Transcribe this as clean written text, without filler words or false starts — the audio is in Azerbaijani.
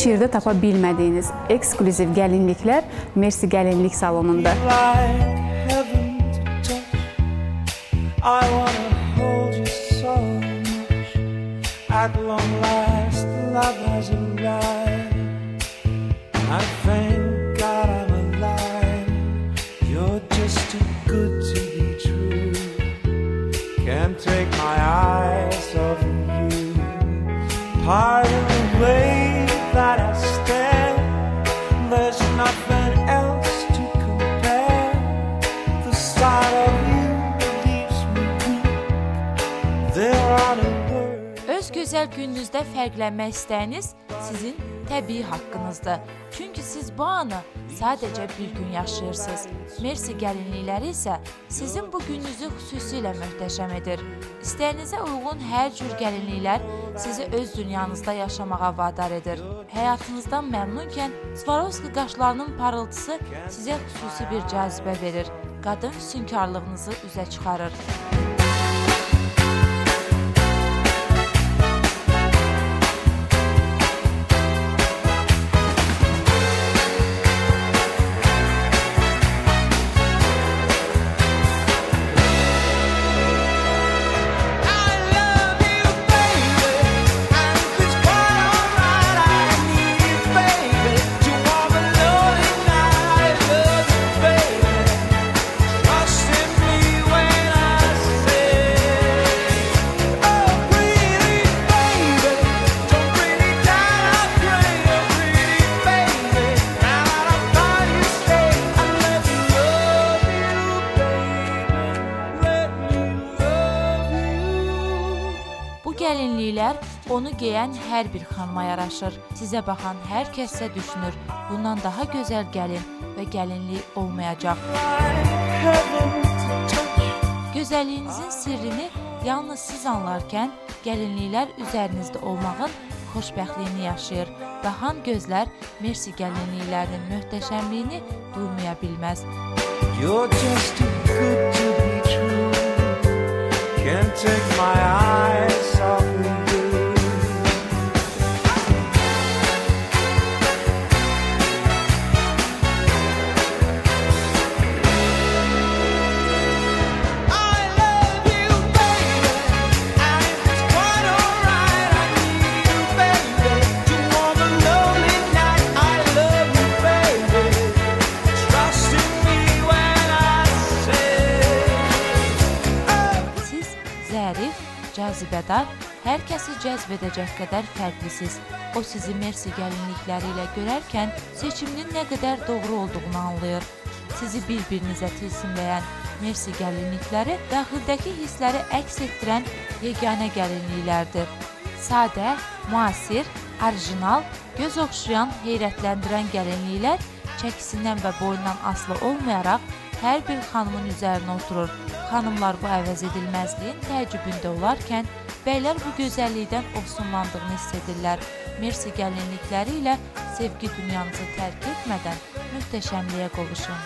heç yerdə tapa bilmədiyiniz ekskluziv gəlinliklər Mersi Gəlinlik salonunda. Can't take my eyes off of you. Part of the way that I stand, there's nothing else to compare. The sight of you leaves me weak. There are no words. Öz gözəl gününüzdə fərqlənmək istəyiniz sizin təbii haqqınızdır. Çünki siz bu anı sadəcə bir gün yaşayırsınız. Mersi gəlinlikləri isə sizin bu gününüzü xüsusilə möhtəşəm edir. İstəyinizə uyğun hər cür gəlinliklər sizi öz dünyanızda yaşamağa vadar edir. Həyatınızdan məmnunкən Swarovski qaşlarının parıltısı sizə xüsusi bir cazibə verir. Qadın füsunkarlığınızı üzə çıxarır. Gəlinliklər onu geyən hər bir xanıma yaraşır. Sizə baxan hər kəssə düşünür, bundan daha gözəl gəlin və gəlinlik olmayacaq. Gözəlliyinizin sirrini yalnız siz anlarkən, gəlinliklər üzərinizdə olmağın xoşbəxtliyini yaşayır və xan gözlər Mersi gəlinliklərinin möhtəşəmliyini duymaya bilməz. You're just too good to be true. Can't take my eyes off of you. I love you, baby, and it's quite alright. I need you, baby, to warm a lonely night. I love you, baby, trust in me when I say. Siz zərif, cazibədar, hər kəsi cəzb edəcək qədər fərqlisiz. O sizi Mersi gəlinlikləri ilə görərkən seçiminin nə qədər doğru olduğunu anlayır. Sizi bir-birinizə tilsimləyən Mersi gəlinlikləri daxildəki hissləri əks etdirən yeganə gəlinliklərdir. Sadə, müasir, orijinal, göz oxşayan, heyrətləndirən gəlinliklər çəkisindən və boyundan asılı olmayaraq hər bir xanımın üzərinə oturur. Xanımlar bu əvəzedilməzliyin təəccübündə olarkən, bəylər bu gözəllikdən ofsunlandığını hiss edirlər. Mersi gəlinlikləri ilə sevgi dünyanızı tərk etmədən möhtəşəmliyə qovuşun.